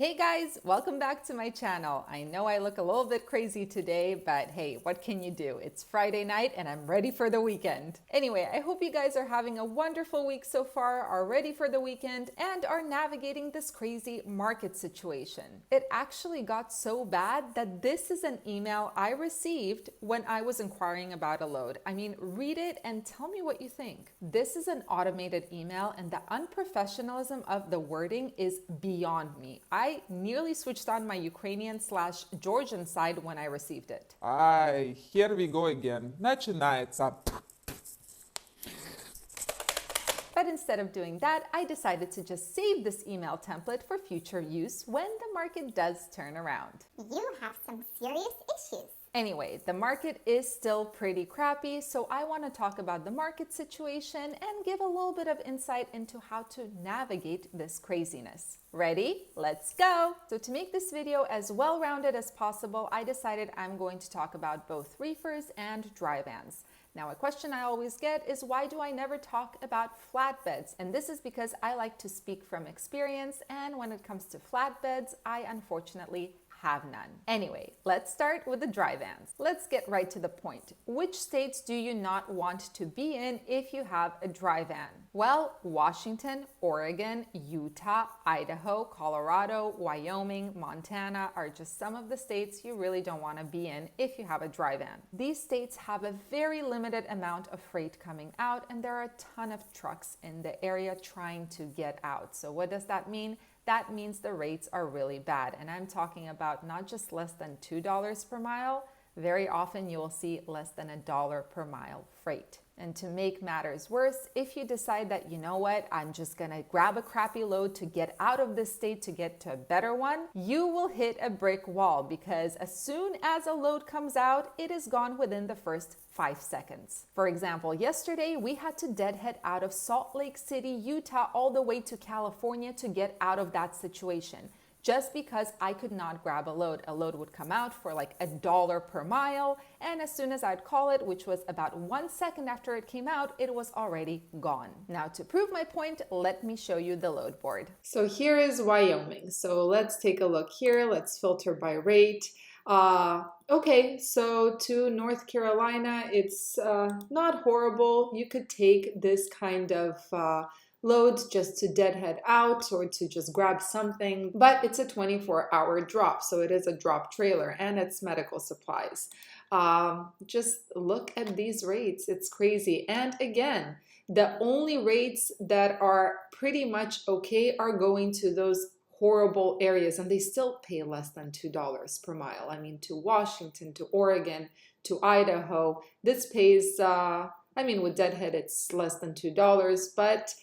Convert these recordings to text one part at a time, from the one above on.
Hey guys, welcome back to my channel. I know I look a little bit crazy today, but hey, what can you do? It's Friday night and I'm ready for the weekend. Anyway, I hope you guys are having a wonderful week so far, are ready for the weekend, and are navigating this crazy market situation. It actually got so bad that this is an email I received when I was inquiring about a load. I mean, read it and tell me what you think. This is an automated email and the unprofessionalism of the wording is beyond me. I nearly switched on my Ukrainian/Georgian side when I received it. Here we go again. Начинается. But instead of doing that, I decided to just save this email template for future use when the market does turn around. You have some serious issues. Anyway, the market is still pretty crappy, so I want to talk about the market situation and give a little bit of insight into how to navigate this craziness. Ready? Let's go! So to make this video as well-rounded as possible, I decided I'm going to talk about both reefers and dry vans. Now, a question I always get is why do I never talk about flatbeds? And this is because I like to speak from experience, and when it comes to flatbeds, I unfortunately have none. Anyway, let's start with the dry vans. Let's get right to the point. Which states do you not want to be in if you have a dry van? Well, Washington, Oregon, Utah, Idaho, Colorado, Wyoming, Montana are just some of the states you really don't want to be in if you have a dry van. These states have a very limited amount of freight coming out, and there are a ton of trucks in the area trying to get out. So what does that mean? That means the rates are really bad. And I'm talking about not just less than $2 per mile. Very often you will see less than $1 per mile freight. And to make matters worse, if you decide that, you know what, I'm just gonna grab a crappy load to get out of this state to get to a better one, you will hit a brick wall because as soon as a load comes out, it is gone within the first 5 seconds. For example, yesterday we had to deadhead out of Salt Lake City, Utah, all the way to California to get out of that situation. Just because I could not grab a load. A load would come out for like $1 per mile, and as soon as I'd call it, which was about 1 second after it came out, it was already gone. Now, to prove my point, let me show you the load board. So here is Wyoming. So let's take a look here. Let's filter by rate. Okay, so to North Carolina, it's not horrible. You could take this kind of loads just to deadhead out or to just grab something, but it's a 24-hour drop, so it is a drop trailer and it's medical supplies. Just look at these rates, it's crazy. And again, the only rates that are pretty much okay are going to those horrible areas, and they still pay less than $2 per mile. I mean, to Washington, to Oregon, to Idaho, this pays, I mean, with deadhead, it's less than $2, but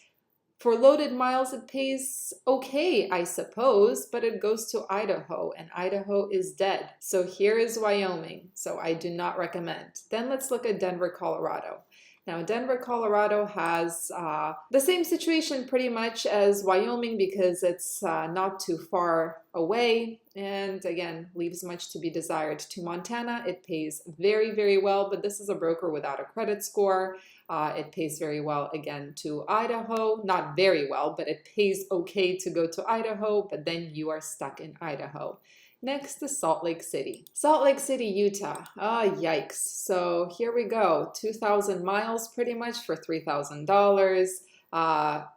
for loaded miles, it pays okay, I suppose, but it goes to Idaho, and Idaho is dead. So here is Wyoming, so I do not recommend. Then let's look at Denver, Colorado. Now, Denver, Colorado has the same situation pretty much as Wyoming because it's not too far away and again, leaves much to be desired. To Montana, it pays very, very well, but this is a broker without a credit score. It pays very well again to Idaho, not very well, but it pays okay to go to Idaho, but then you are stuck in Idaho. Next is Salt Lake City. Salt Lake City, Utah. Yikes. So here we go. 2,000 miles pretty much for $3,000.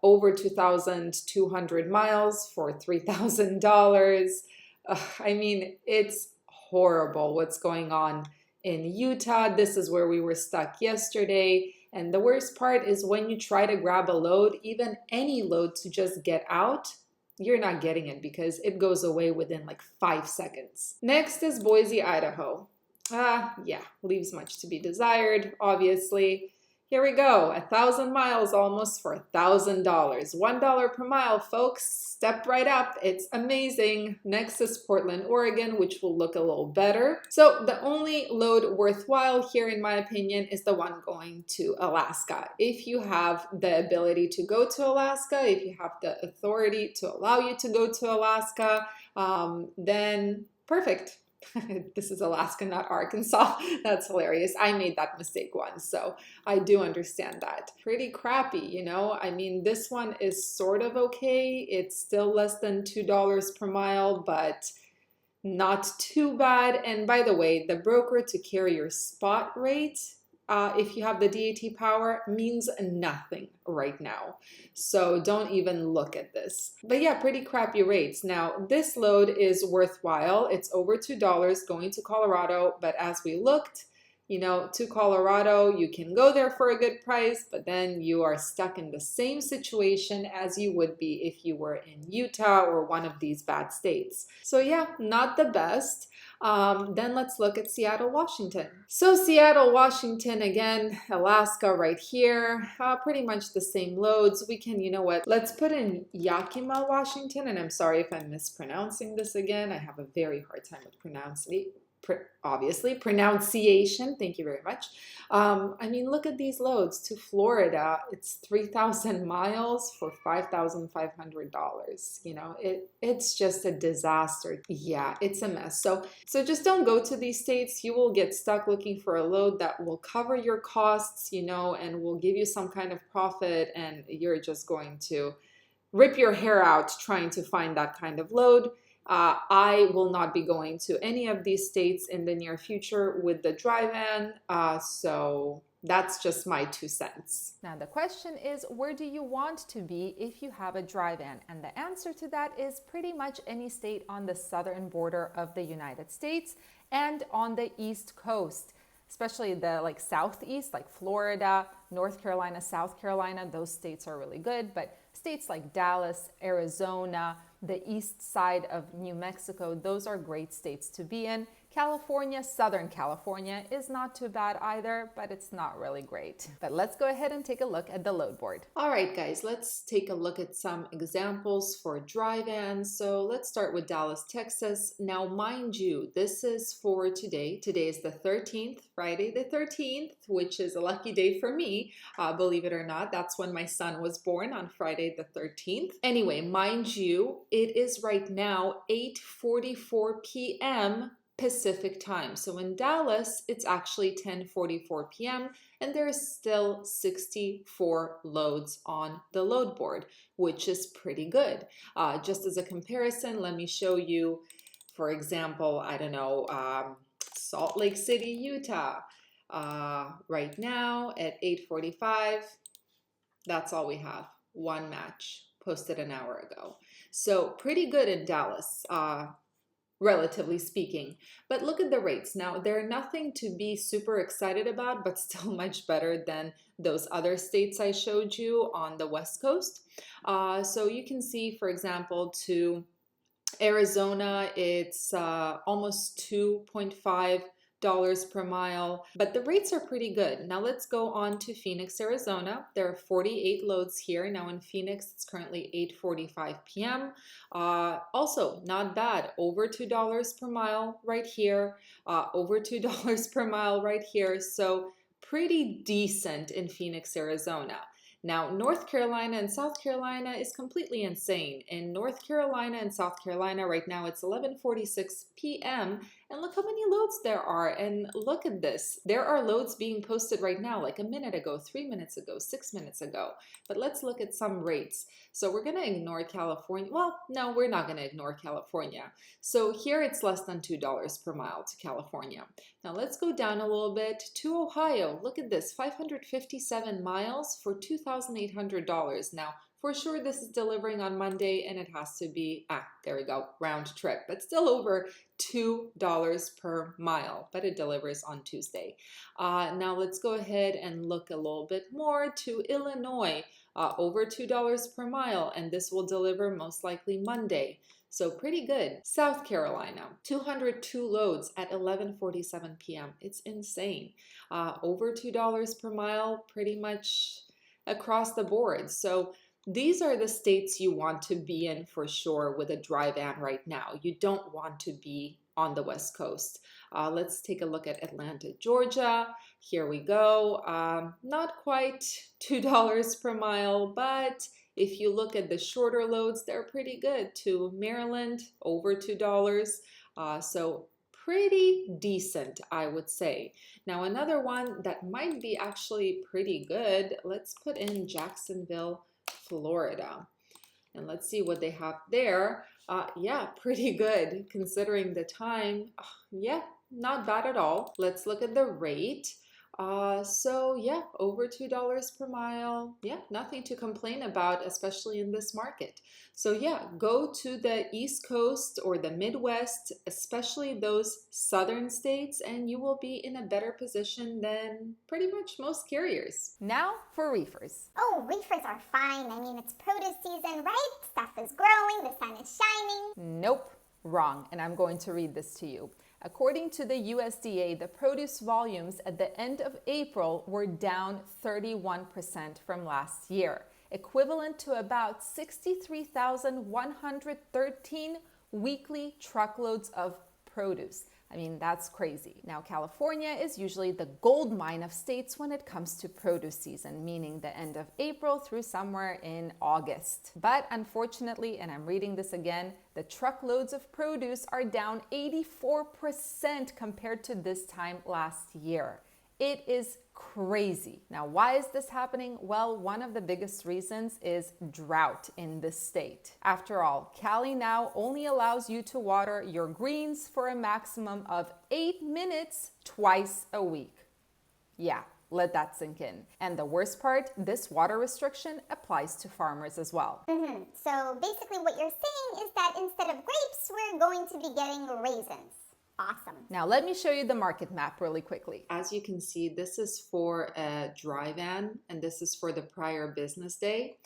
Over 2,200 miles for $3,000. I mean, it's horrible what's going on in Utah. This is where we were stuck yesterday. And the worst part is when you try to grab a load, even any load to just get out, you're not getting it because it goes away within like 5 seconds. Next is Boise, Idaho. Yeah, leaves much to be desired, obviously. Here we go, 1,000 miles almost for $1,000. $1 per mile, folks. Step right up. It's amazing. Next is Portland, Oregon, which will look a little better. So the only load worthwhile here, in my opinion, is the one going to Alaska. If you have the ability to go to Alaska, if you have the authority to allow you to go to Alaska, then perfect. This is Alaska, not Arkansas. That's hilarious. I made that mistake once, so I do understand that. Pretty crappy, you know? I mean, this one is sort of okay. It's still less than $2 per mile, but not too bad. And by the way, the broker to carrier spot rate, if you have the DAT power, means nothing right now. So don't even look at this. But yeah, pretty crappy rates. Now, this load is worthwhile. It's over $2 going to Colorado, but as we looked, you know, to Colorado, you can go there for a good price, but then you are stuck in the same situation as you would be if you were in Utah or one of these bad states. So yeah, not the best. Then let's look at Seattle, Washington. So Seattle, Washington, again, Alaska right here, pretty much the same loads. We can, you know what, let's put in Yakima, Washington, and I'm sorry if I'm mispronouncing this again. I have a very hard time with pronunciation. Thank you very much. I mean, look at these loads to Florida. It's 3,000 miles for $5,500. You know, it's just a disaster. Yeah, it's a mess. So just don't go to these states. You will get stuck looking for a load that will cover your costs, you know, and will give you some kind of profit, and you're just going to rip your hair out trying to find that kind of load. I will not be going to any of these states in the near future with the dry van, so that's just my 2 cents. Now the question is, where do you want to be if you have a dry van? And the answer to that is pretty much any state on the southern border of the United States and on the East Coast, especially the southeast, like Florida, North Carolina, South Carolina. Those states are really good, but states like Dallas, Arizona, the east side of New Mexico, those are great states to be in. California, Southern California is not too bad either, but it's not really great. But let's go ahead and take a look at the load board. All right, guys, let's take a look at some examples for dry vans. So let's start with Dallas, Texas. Now, mind you, this is for today. Today is the 13th, Friday the 13th, which is a lucky day for me. Believe it or not, that's when my son was born, on Friday the 13th. Anyway, mind you, it is right now 8:44 p.m. Pacific time. So in Dallas, it's actually 10:44 p.m. and there's still 64 loads on the load board, which is pretty good. Just as a comparison, let me show you, for example, I don't know, Salt Lake City, Utah. Right now at 8:45, that's all we have. One match posted an hour ago. So pretty good in Dallas. Relatively speaking. But look at the rates. Now, they're nothing to be super excited about, but still much better than those other states I showed you on the West Coast. So you can see, for example, to Arizona, it's almost $2.5 per mile, but the rates are pretty good. Now let's go on to Phoenix, Arizona. There are 48 loads here. Now in Phoenix, it's currently 8:45 p.m. Also, not bad. Over $2 per mile right here. Over $2 per mile right here. So pretty decent in Phoenix, Arizona. Now, North Carolina and South Carolina is completely insane. In North Carolina and South Carolina right now, it's 11:46 p.m. And look how many loads there are. And look at this. There are loads being posted right now, like a minute ago, 3 minutes ago, 6 minutes ago. But let's look at some rates. So we're going to ignore California. Well, no, we're not going to ignore California. So here it's less than $2 per mile to California. Now let's go down a little bit to Ohio. Look at this, 557 miles for $2,800. Now, for sure, this is delivering on Monday, and it has to be, there we go, round trip, but still over $2 per mile, but it delivers on Tuesday. Now let's go ahead and look a little bit more to Illinois, over $2 per mile, and this will deliver most likely Monday. So pretty good. South Carolina, 202 loads at 11:47 p.m. It's insane. Over $2 per mile, pretty much across the board. So these are the states you want to be in for sure with a dry van right now. You don't want to be on the West Coast. Let's take a look at Atlanta, Georgia. Here we go. Not quite $2 per mile, but if you look at the shorter loads, they're pretty good. To Maryland, over $2. So pretty decent, I would say. Now, another one that might be actually pretty good, let's put in Jacksonville, Florida. And let's see what they have there. Yeah, pretty good considering the time. Yeah, not bad at all. Let's look at the rate. So yeah, over $2 per mile. Yeah, nothing to complain about, especially in this market. So yeah, go to the East Coast or the Midwest, especially those southern states, and you will be in a better position than pretty much most carriers. Now for reefers. Oh, reefers are fine. I mean, it's produce season, right? Stuff is growing, the sun is shining. Nope, wrong. And I'm going to read this to you. According to the USDA, the produce volumes at the end of April were down 31% from last year, equivalent to about 63,113 weekly truckloads of produce. I mean, that's crazy. Now, California is usually the gold mine of states when it comes to produce season, meaning the end of April through somewhere in August. But unfortunately, and I'm reading this again, the truckloads of produce are down 84% compared to this time last year. It is crazy. Now, why is this happening? Well, one of the biggest reasons is drought in this state. After all, Cali now only allows you to water your greens for a maximum of 8 minutes twice a week. Yeah, let that sink in. And the worst part, this water restriction applies to farmers as well. So basically what you're saying is that instead of grapes, we're going to be getting raisins. Awesome. Now let me show you the market map really quickly. As you can see, this is for a dry van and this is for the prior business day.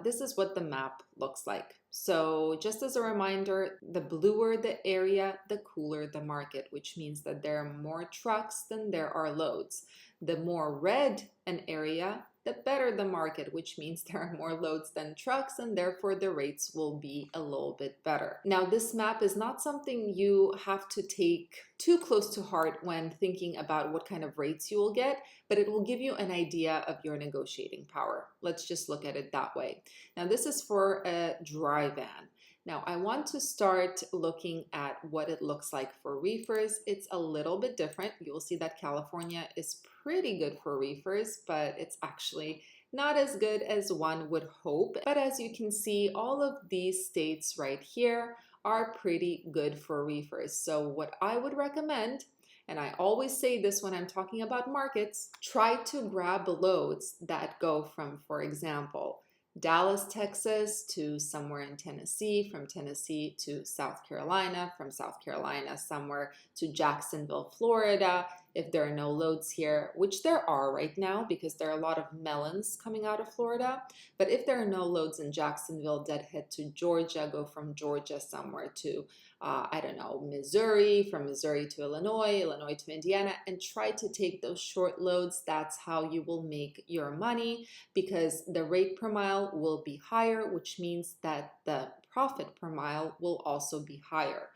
This is what the map looks like. So just as a reminder, the bluer the area, the cooler the market, which means that there are more trucks than there are loads. The more red an area, the better the market, which means there are more loads than trucks and therefore the rates will be a little bit better. Now, this map is not something you have to take too close to heart when thinking about what kind of rates you will get, but it will give you an idea of your negotiating power. Let's just look at it that way. Now, this is for a dry van. Now, I want to start looking at what it looks like for reefers. It's a little bit different. You'll see that California is pretty good for reefers, but it's actually not as good as one would hope. But as you can see, all of these states right here are pretty good for reefers. So what I would recommend, and I always say this when I'm talking about markets, try to grab loads that go from, for example, Dallas, Texas to somewhere in Tennessee, from Tennessee to South Carolina, from South Carolina somewhere to Jacksonville, Florida. If there are no loads here, which there are right now because there are a lot of melons coming out of Florida, but if there are no loads in Jacksonville, then head to Georgia, go from Georgia somewhere to I don't know, Missouri, from Missouri to Illinois, Illinois to Indiana, and try to take those short loads. That's how you will make your money because the rate per mile will be higher, which means that the profit per mile will also be higher.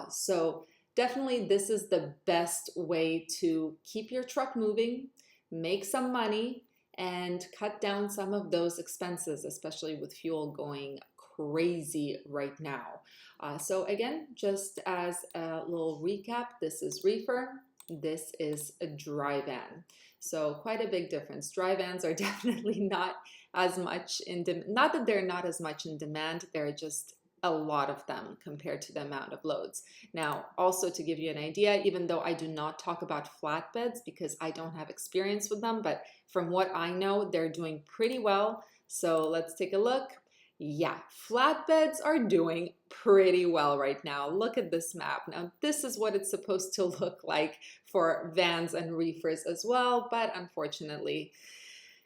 So definitely this is the best way to keep your truck moving, make some money, and cut down some of those expenses, especially with fuel going crazy right now. So again, just as a little recap, this is reefer, this is a dry van. So quite a big difference. Dry vans are definitely not as much in demand. Not that they're not as much in demand, there are just a lot of them compared to the amount of loads. Now, also to give you an idea, even though I do not talk about flatbeds because I don't have experience with them, but from what I know, they're doing pretty well. So let's take a look. Yeah, flatbeds are doing pretty well right now. Look at this map. Now, this is what it's supposed to look like for vans and reefers as well, but unfortunately,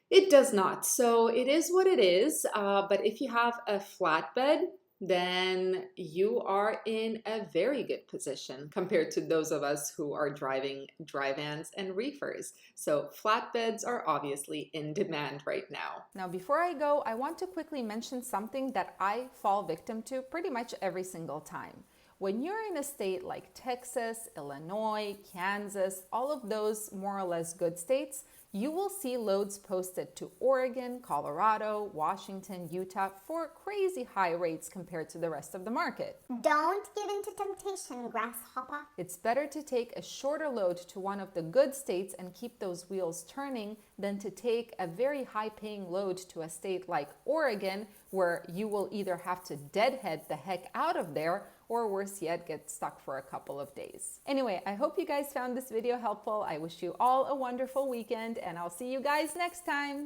it does not. So it is what it is. But if you have a flatbed, then you are in a very good position compared to those of us who are driving dry vans and reefers. So flatbeds are obviously in demand right now. Now, before I go, I want to quickly mention something that I fall victim to pretty much every single time. When you're in a state like Texas, Illinois, Kansas, all of those more or less good states, you will see loads posted to Oregon, Colorado, Washington, Utah for crazy high rates compared to the rest of the market. Don't give in to temptation, grasshopper. It's better to take a shorter load to one of the good states and keep those wheels turning than to take a very high-paying load to a state like Oregon, where you will either have to deadhead the heck out of there or worse yet, get stuck for a couple of days. Anyway, I hope you guys found this video helpful. I wish you all a wonderful weekend and I'll see you guys next time.